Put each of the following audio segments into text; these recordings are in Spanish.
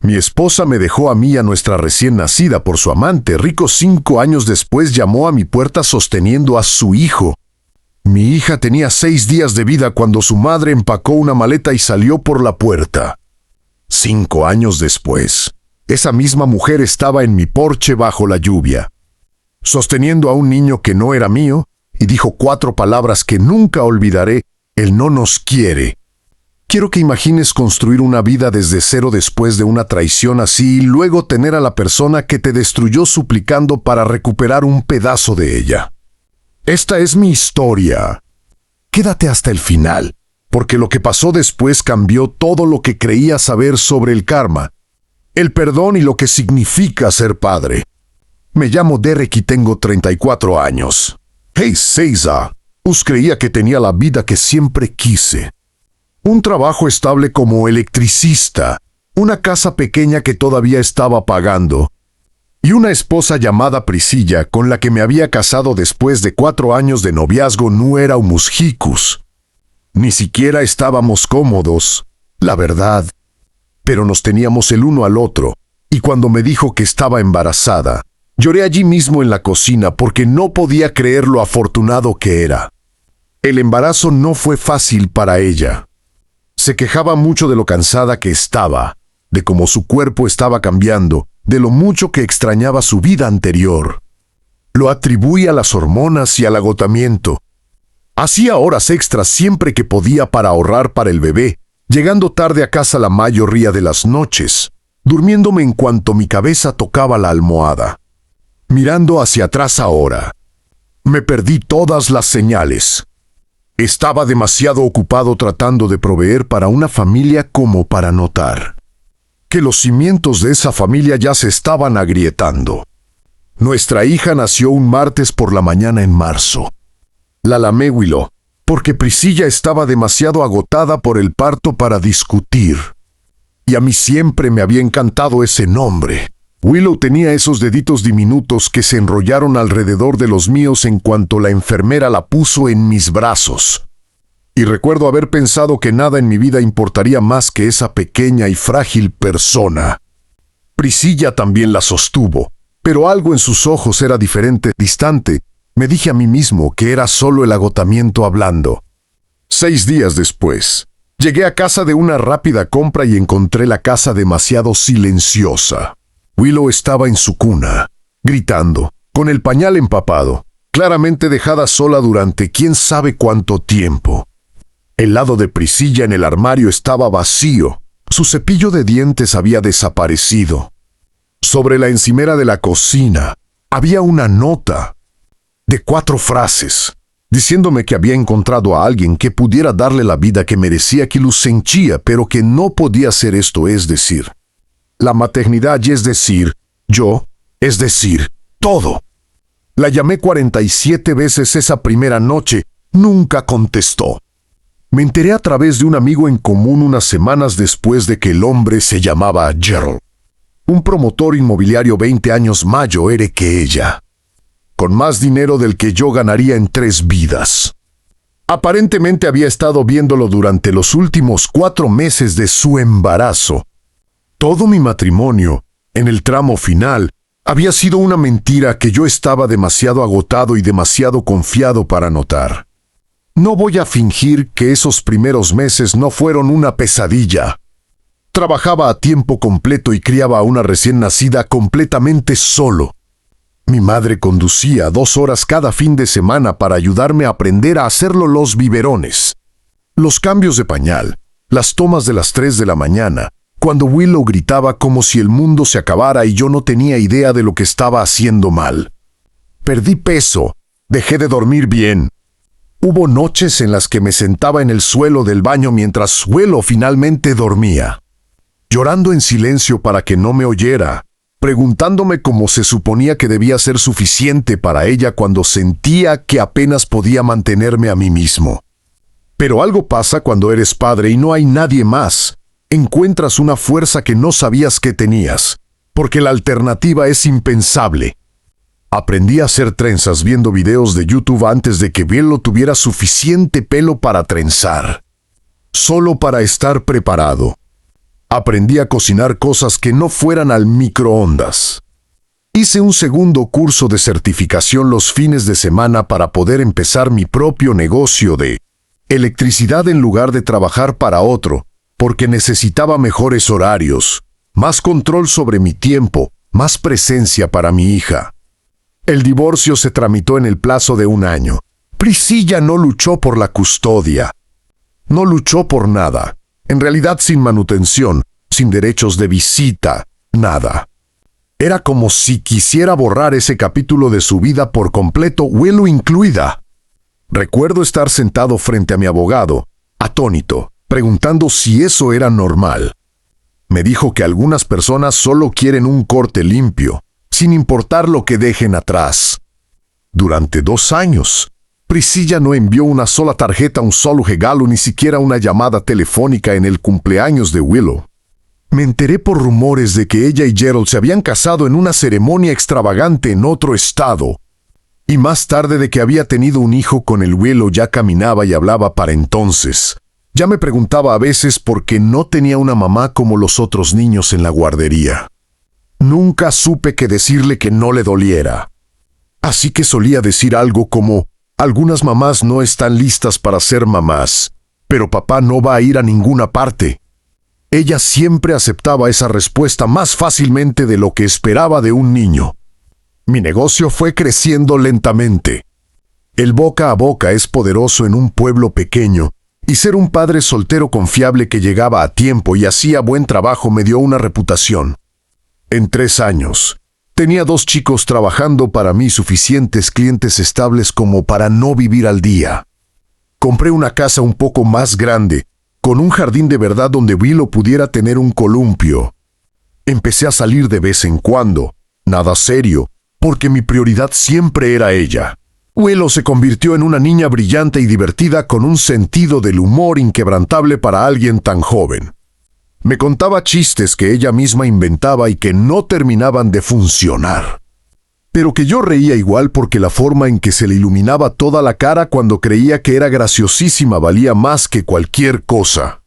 Mi esposa me dejó a mí y a nuestra recién nacida por su amante. Rico 5 años después llamó a mi puerta sosteniendo a su hijo. Mi hija tenía 6 días de vida cuando su madre empacó una maleta y salió por la puerta. 5 años después, esa misma mujer estaba en mi porche bajo la lluvia, sosteniendo a un niño que no era mío, y dijo 4 palabras que nunca olvidaré: Él no nos quiere. Quiero que imagines construir una vida desde cero después de una traición así y luego tener a la persona que te destruyó suplicando para recuperar un pedazo de ella. Esta es mi historia. Quédate hasta el final, porque lo que pasó después cambió todo lo que creía saber sobre el karma, el perdón y lo que significa ser padre. Me llamo Derek y tengo 34 años. Hey, César, creía que tenía la vida que siempre quise. Un trabajo estable como electricista, una casa pequeña que todavía estaba pagando, y una esposa llamada Priscilla con la que me había casado después de 4 años de noviazgo. No éramos ricos. Ni siquiera estábamos cómodos, la verdad. Pero nos teníamos el uno al otro, y cuando me dijo que estaba embarazada, lloré allí mismo en la cocina porque no podía creer lo afortunado que era. El embarazo no fue fácil para ella. Se quejaba mucho de lo cansada que estaba, de cómo su cuerpo estaba cambiando, de lo mucho que extrañaba su vida anterior. Lo atribuía a las hormonas y al agotamiento. Hacía horas extras siempre que podía para ahorrar para el bebé, llegando tarde a casa la mayoría de las noches, durmiéndome en cuanto mi cabeza tocaba la almohada. Mirando hacia atrás ahora, me perdí todas las señales. Estaba demasiado ocupado tratando de proveer para una familia como para notar que los cimientos de esa familia ya se estaban agrietando. Nuestra hija nació un martes por la mañana en marzo. La llamé Willow, porque Priscilla estaba demasiado agotada por el parto para discutir. Y a mí siempre me había encantado ese nombre. Willow tenía esos deditos diminutos que se enrollaron alrededor de los míos en cuanto la enfermera la puso en mis brazos. Y recuerdo haber pensado que nada en mi vida importaría más que esa pequeña y frágil persona. Priscilla también la sostuvo, pero algo en sus ojos era diferente, distante. Me dije a mí mismo que era solo el agotamiento hablando. 6 días después, llegué a casa de una rápida compra y encontré la casa demasiado silenciosa. Willow estaba en su cuna, gritando, con el pañal empapado, claramente dejada sola durante quién sabe cuánto tiempo. El lado de Priscilla en el armario estaba vacío. Su cepillo de dientes había desaparecido. Sobre la encimera de la cocina había una nota de 4 frases, diciéndome que había encontrado a alguien que pudiera darle la vida que merecía, que lo sentía, pero que no podía hacer esto, es decir, la maternidad, y es decir, yo, es decir, todo. La llamé 47 veces esa primera noche. Nunca contestó. Me enteré a través de un amigo en común unas semanas después de que el hombre se llamaba Gerald, un promotor inmobiliario 20 años mayor que ella, con más dinero del que yo ganaría en 3 vidas. Aparentemente había estado viéndolo durante los últimos 4 meses de su embarazo. Todo mi matrimonio, en el tramo final, había sido una mentira que yo estaba demasiado agotado y demasiado confiado para notar. No voy a fingir que esos primeros meses no fueron una pesadilla. Trabajaba a tiempo completo y criaba a una recién nacida completamente solo. Mi madre conducía 2 horas cada fin de semana para ayudarme a aprender a hacerlo los biberones, los cambios de pañal, las tomas de las 3 de la mañana, cuando Willow gritaba como si el mundo se acabara y yo no tenía idea de lo que estaba haciendo mal. Perdí peso, dejé de dormir bien. Hubo noches en las que me sentaba en el suelo del baño mientras Willow finalmente dormía, llorando en silencio para que no me oyera, preguntándome cómo se suponía que debía ser suficiente para ella cuando sentía que apenas podía mantenerme a mí mismo. Pero algo pasa cuando eres padre y no hay nadie más. Encuentras una fuerza que no sabías que tenías, porque la alternativa es impensable. Aprendí a hacer trenzas viendo videos de YouTube antes de que Willow tuviera suficiente pelo para trenzar, solo para estar preparado. Aprendí a cocinar cosas que no fueran al microondas. Hice un segundo curso de certificación los fines de semana para poder empezar mi propio negocio de electricidad en lugar de trabajar para otro, porque necesitaba mejores horarios, más control sobre mi tiempo, más presencia para mi hija. El divorcio se tramitó en el plazo de 1 año. Priscilla no luchó por la custodia. No luchó por nada. En realidad sin manutención, sin derechos de visita, nada. Era como si quisiera borrar ese capítulo de su vida por completo, Willow incluida. Recuerdo estar sentado frente a mi abogado, atónito, preguntando si eso era normal. Me dijo que algunas personas solo quieren un corte limpio, sin importar lo que dejen atrás. Durante 2 años, Priscilla no envió una sola tarjeta, un solo regalo, ni siquiera una llamada telefónica en el cumpleaños de Willow. Me enteré por rumores de que ella y Gerald se habían casado en una ceremonia extravagante en otro estado. Y más tarde de que había tenido un hijo con el Willow ya caminaba y hablaba para entonces. Ya me preguntaba a veces por qué no tenía una mamá como los otros niños en la guardería. Nunca supe qué decirle que no le doliera. Así que solía decir algo como: algunas mamás no están listas para ser mamás, pero papá no va a ir a ninguna parte. Ella siempre aceptaba esa respuesta más fácilmente de lo que esperaba de un niño. Mi negocio fue creciendo lentamente. El boca a boca es poderoso en un pueblo pequeño, y ser un padre soltero confiable que llegaba a tiempo y hacía buen trabajo me dio una reputación. En 3 años, tenía 2 chicos trabajando para mí, suficientes clientes estables como para no vivir al día. Compré una casa un poco más grande, con un jardín de verdad donde Willow pudiera tener un columpio. Empecé a salir de vez en cuando, nada serio, porque mi prioridad siempre era ella. Willow se convirtió en una niña brillante y divertida con un sentido del humor inquebrantable para alguien tan joven. Me contaba chistes que ella misma inventaba y que no terminaban de funcionar. Pero que yo reía igual porque la forma en que se le iluminaba toda la cara cuando creía que era graciosísima valía más que cualquier cosa.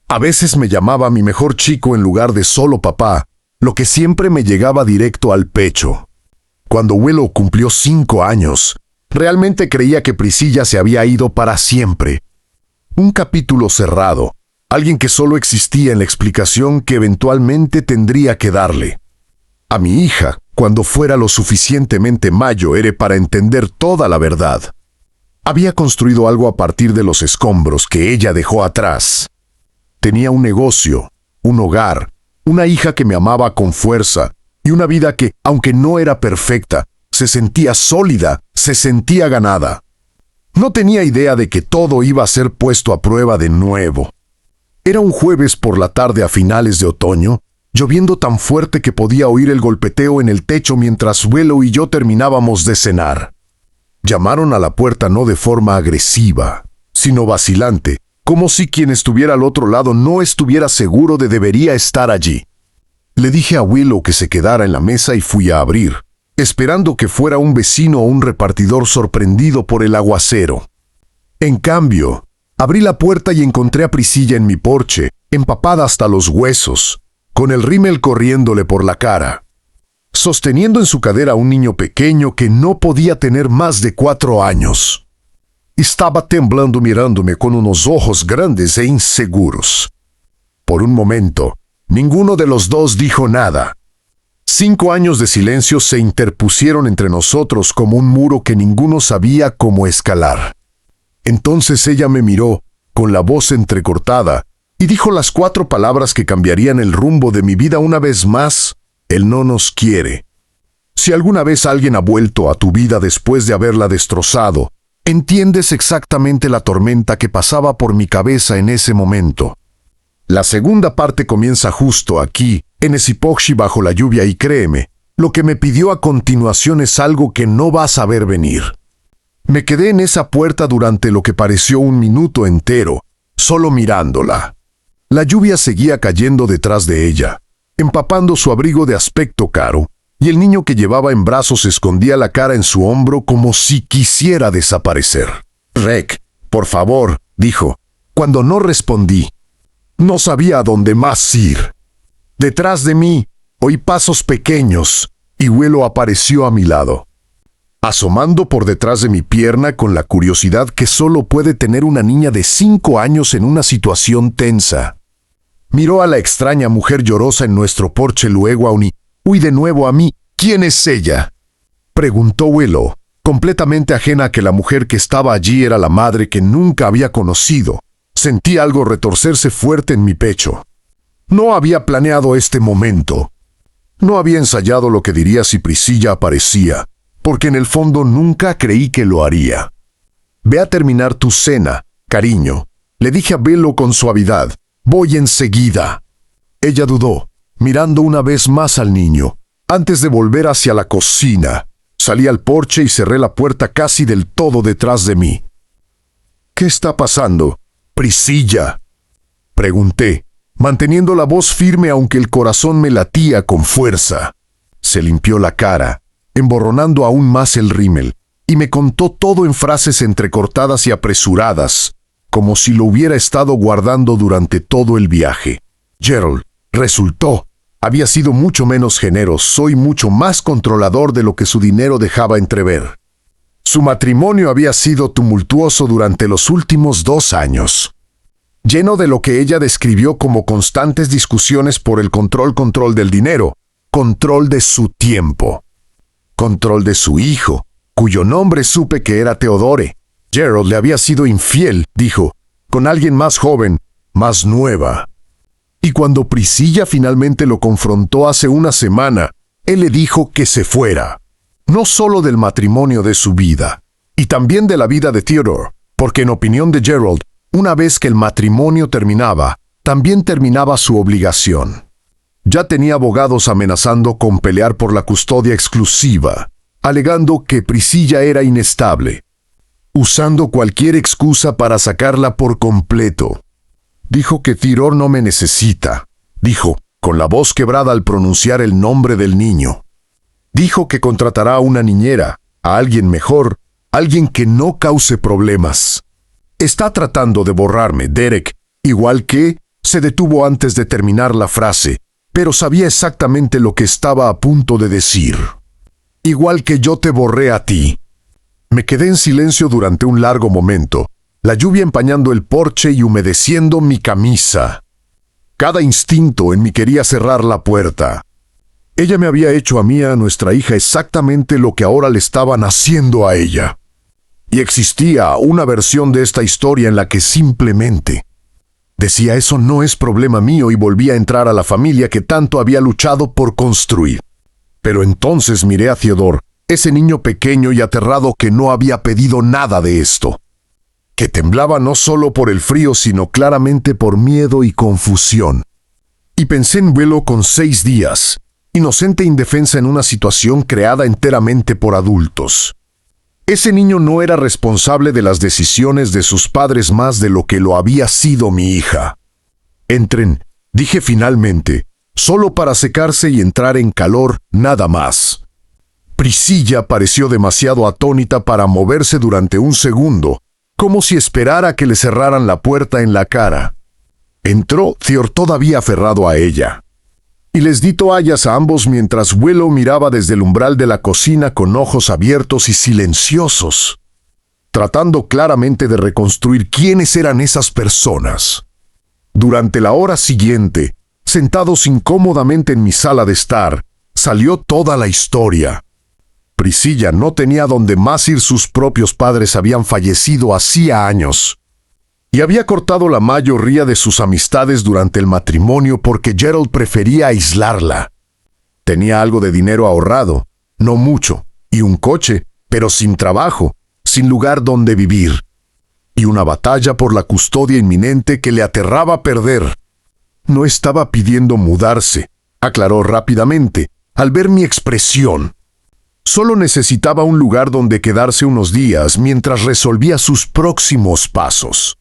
A veces me llamaba mi mejor chico en lugar de solo papá, lo que siempre me llegaba directo al pecho. Cuando Willow cumplió 5 años, realmente creía que Priscilla se había ido para siempre. Un capítulo cerrado. Alguien que solo existía en la explicación que eventualmente tendría que darle. A mi hija, cuando fuera lo suficientemente mayor para entender toda la verdad. Había construido algo a partir de los escombros que ella dejó atrás. Tenía un negocio, un hogar, una hija que me amaba con fuerza y una vida que, aunque no era perfecta, se sentía sólida, se sentía ganada. No tenía idea de que todo iba a ser puesto a prueba de nuevo. Era un jueves por la tarde a finales de otoño, lloviendo tan fuerte que podía oír el golpeteo en el techo mientras Willow y yo terminábamos de cenar. Llamaron a la puerta no de forma agresiva, sino vacilante, como si quien estuviera al otro lado no estuviera seguro de debería estar allí. Le dije a Willow que se quedara en la mesa y fui a abrir, esperando que fuera un vecino o un repartidor sorprendido por el aguacero. En cambio, abrí la puerta y encontré a Priscilla en mi porche, empapada hasta los huesos, con el rímel corriéndole por la cara, sosteniendo en su cadera a un niño pequeño que no podía tener más de 4 años. Estaba temblando mirándome con unos ojos grandes e inseguros. Por un momento, ninguno de los dos dijo nada. 5 años de silencio se interpusieron entre nosotros como un muro que ninguno sabía cómo escalar. Entonces ella me miró, con la voz entrecortada, y dijo las 4 palabras que cambiarían el rumbo de mi vida una vez más: Él no nos quiere. Si alguna vez alguien ha vuelto a tu vida después de haberla destrozado, entiendes exactamente la tormenta que pasaba por mi cabeza en ese momento. La segunda parte comienza justo aquí, en Esipoxi bajo la lluvia, y créeme, lo que me pidió a continuación es algo que no vas a ver venir. Me quedé en esa puerta durante lo que pareció un minuto entero, solo mirándola. La lluvia seguía cayendo detrás de ella, empapando su abrigo de aspecto caro, y el niño que llevaba en brazos escondía la cara en su hombro como si quisiera desaparecer. «Rec, por favor», dijo. Cuando no respondí, No sabía a dónde más ir. Detrás de mí, oí pasos pequeños y Willow apareció a mi lado, asomando por detrás de mi pierna con la curiosidad que solo puede tener una niña de 5 años en una situación tensa. Miró a la extraña mujer llorosa en nuestro porche, luego a Uni. «Uy, de nuevo a mí. ¿Quién es ella?», preguntó Willow, completamente ajena a que la mujer que estaba allí era la madre que nunca había conocido. Sentí algo retorcerse fuerte en mi pecho. No había planeado este momento. No había ensayado lo que diría si Priscilla aparecía, porque en el fondo nunca creí que lo haría. «Ve a terminar tu cena, cariño», le dije a Willow con suavidad. «Voy enseguida». Ella dudó, mirando una vez más al niño, antes de volver hacia la cocina. Salí al porche y cerré la puerta casi del todo detrás de mí. «¿Qué está pasando, Priscilla?», pregunté, manteniendo la voz firme aunque el corazón me latía con fuerza. Se limpió la cara, emborronando aún más el rímel, y me contó todo en frases entrecortadas y apresuradas, como si lo hubiera estado guardando durante todo el viaje. «Gerald, resultó, había sido mucho menos generoso y mucho más controlador de lo que su dinero dejaba entrever. Su matrimonio había sido tumultuoso durante los últimos 2 años, lleno de lo que ella describió como constantes discusiones por el control del dinero, control de su tiempo, control de su hijo, cuyo nombre supe que era Theodore. Gerald le había sido infiel, dijo, con alguien más joven, más nueva. Y cuando Priscilla finalmente lo confrontó hace una semana, él le dijo que se fuera. No solo del matrimonio de su vida, y también de la vida de Theodore, porque en opinión de Gerald, una vez que el matrimonio terminaba, también terminaba su obligación. Ya tenía abogados amenazando con pelear por la custodia exclusiva, alegando que Priscilla era inestable, usando cualquier excusa para sacarla por completo. Dijo que Theodore no me necesita, dijo, con la voz quebrada al pronunciar el nombre del niño. Dijo que contratará a una niñera, a alguien mejor, alguien que no cause problemas. Está tratando de borrarme, Derek, igual que se detuvo antes de terminar la frase, pero sabía exactamente lo que estaba a punto de decir. Igual que yo te borré a ti. Me quedé en silencio durante un largo momento, la lluvia empañando el porche y humedeciendo mi camisa. Cada instinto en mí quería cerrar la puerta. Ella me había hecho a mí, a nuestra hija, exactamente lo que ahora le estaban haciendo a ella. Y existía una versión de esta historia en la que simplemente decía eso no es problema mío y volvía a entrar a la familia que tanto había luchado por construir. Pero entonces miré a Theodore, ese niño pequeño y aterrado que no había pedido nada de esto, que temblaba no solo por el frío sino claramente por miedo y confusión. Y pensé en Willow con 6 días, inocente e indefensa en una situación creada enteramente por adultos. Ese niño no era responsable de las decisiones de sus padres más de lo que lo había sido mi hija. «Entren», dije finalmente, solo para secarse y entrar en calor, nada más. Priscilla pareció demasiado atónita para moverse durante un segundo, como si esperara que le cerraran la puerta en la cara. Entró Theodore todavía aferrado a ella, y les di toallas a ambos mientras Willow miraba desde el umbral de la cocina con ojos abiertos y silenciosos, tratando claramente de reconstruir quiénes eran esas personas. Durante la hora siguiente, sentados incómodamente en mi sala de estar, salió toda la historia. Priscilla no tenía dónde más ir, sus propios padres habían fallecido hacía años, y había cortado la mayoría de sus amistades durante el matrimonio porque Gerald prefería aislarla. Tenía algo de dinero ahorrado, no mucho, y un coche, pero sin trabajo, sin lugar donde vivir, y una batalla por la custodia inminente que le aterraba perder. No estaba pidiendo mudarse, aclaró rápidamente, al ver mi expresión. Solo necesitaba un lugar donde quedarse unos días mientras resolvía sus próximos pasos.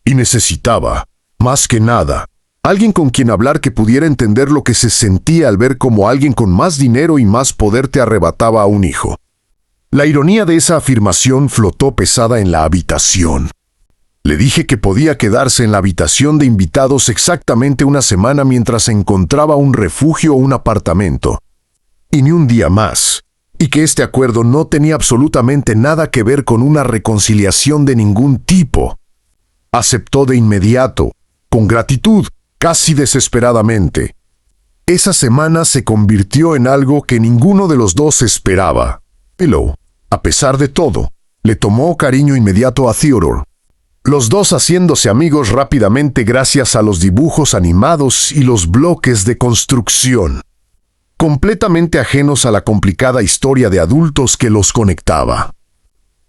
Y necesitaba, más que nada, alguien con quien hablar que pudiera entender lo que se sentía al ver cómo alguien con más dinero y más poder te arrebataba a un hijo. La ironía de esa afirmación flotó pesada en la habitación. Le dije que podía quedarse en la habitación de invitados exactamente una semana mientras encontraba un refugio o un apartamento. Y ni un día más. Y que este acuerdo no tenía absolutamente nada que ver con una reconciliación de ningún tipo. Aceptó de inmediato, con gratitud, casi desesperadamente. Esa semana se convirtió en algo que ninguno de los dos esperaba. Willow, a pesar de todo, le tomó cariño inmediato a Theodore. Los dos haciéndose amigos rápidamente gracias a los dibujos animados y los bloques de construcción, completamente ajenos a la complicada historia de adultos que los conectaba.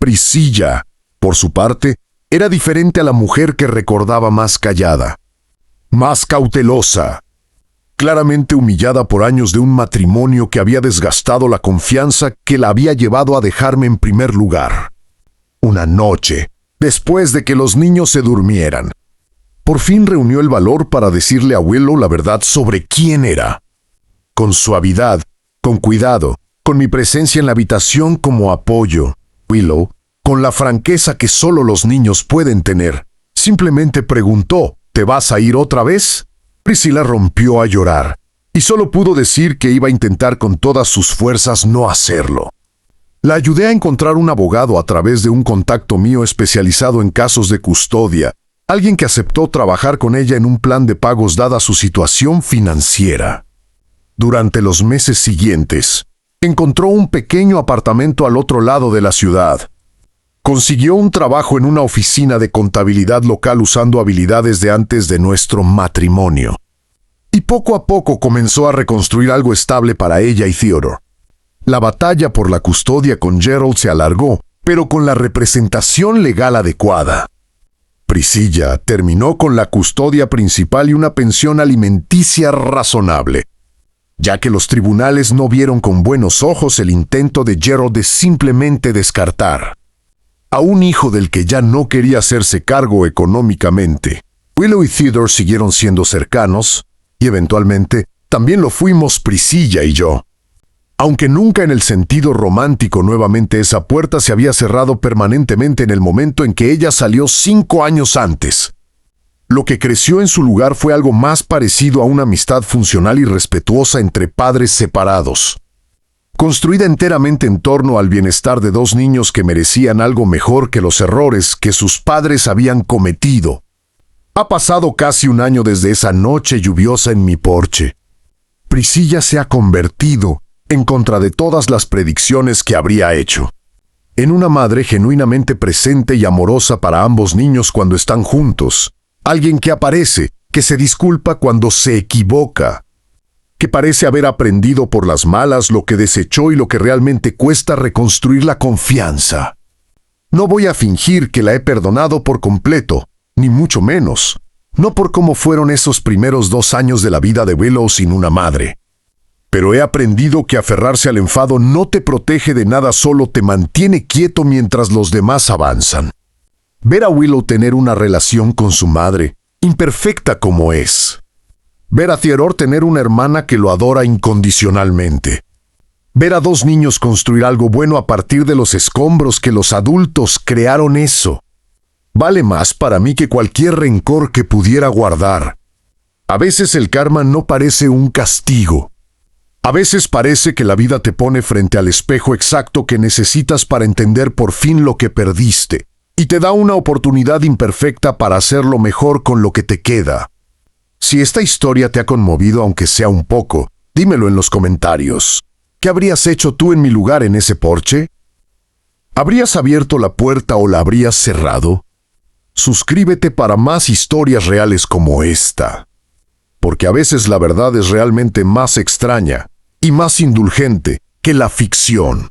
Priscilla, por su parte, era diferente a la mujer que recordaba, más callada, más cautelosa, claramente humillada por años de un matrimonio que había desgastado la confianza que la había llevado a dejarme en primer lugar. Una noche, después de que los niños se durmieran, por fin reunió el valor para decirle a Willow la verdad sobre quién era. Con suavidad, con cuidado, con mi presencia en la habitación como apoyo, Willow, con la franqueza que solo los niños pueden tener, simplemente preguntó, ¿te vas a ir otra vez? Priscilla rompió a llorar, y solo pudo decir que iba a intentar con todas sus fuerzas no hacerlo. La ayudé a encontrar un abogado a través de un contacto mío especializado en casos de custodia, alguien que aceptó trabajar con ella en un plan de pagos dada su situación financiera. Durante los meses siguientes, encontró un pequeño apartamento al otro lado de la ciudad. Consiguió un trabajo en una oficina de contabilidad local usando habilidades de antes de nuestro matrimonio. Y poco a poco comenzó a reconstruir algo estable para ella y Theodore. La batalla por la custodia con Gerald se alargó, pero con la representación legal adecuada. Priscilla terminó con la custodia principal y una pensión alimenticia razonable, ya que los tribunales no vieron con buenos ojos el intento de Gerald de simplemente descartar a un hijo del que ya no quería hacerse cargo económicamente. Willow y Theodore siguieron siendo cercanos, y eventualmente también lo fuimos Priscilla y yo. Aunque nunca en el sentido romántico, nuevamente esa puerta se había cerrado permanentemente en el momento en que ella salió 5 años antes. Lo que creció en su lugar fue algo más parecido a una amistad funcional y respetuosa entre padres separados, construida enteramente en torno al bienestar de 2 niños que merecían algo mejor que los errores que sus padres habían cometido. Ha pasado casi 1 año desde esa noche lluviosa en mi porche. Priscilla se ha convertido, en contra de todas las predicciones que habría hecho, en una madre genuinamente presente y amorosa para ambos niños cuando están juntos. Alguien que aparece, que se disculpa cuando se equivoca, que parece haber aprendido por las malas lo que desechó y lo que realmente cuesta reconstruir la confianza. No voy a fingir que la he perdonado por completo, ni mucho menos, no por cómo fueron esos primeros 2 años de la vida de Willow sin una madre. Pero he aprendido que aferrarse al enfado no te protege de nada, solo te mantiene quieto mientras los demás avanzan. Ver a Willow tener una relación con su madre, imperfecta como es. Ver a Theodore tener una hermana que lo adora incondicionalmente. Ver a 2 niños construir algo bueno a partir de los escombros que los adultos crearon, eso vale más para mí que cualquier rencor que pudiera guardar. A veces el karma no parece un castigo. A veces parece que la vida te pone frente al espejo exacto que necesitas para entender por fin lo que perdiste, y te da una oportunidad imperfecta para hacerlo mejor con lo que te queda. Si esta historia te ha conmovido, aunque sea un poco, dímelo en los comentarios. ¿Qué habrías hecho tú en mi lugar en ese porche? ¿Habrías abierto la puerta o la habrías cerrado? Suscríbete para más historias reales como esta, porque a veces la verdad es realmente más extraña y más indulgente que la ficción.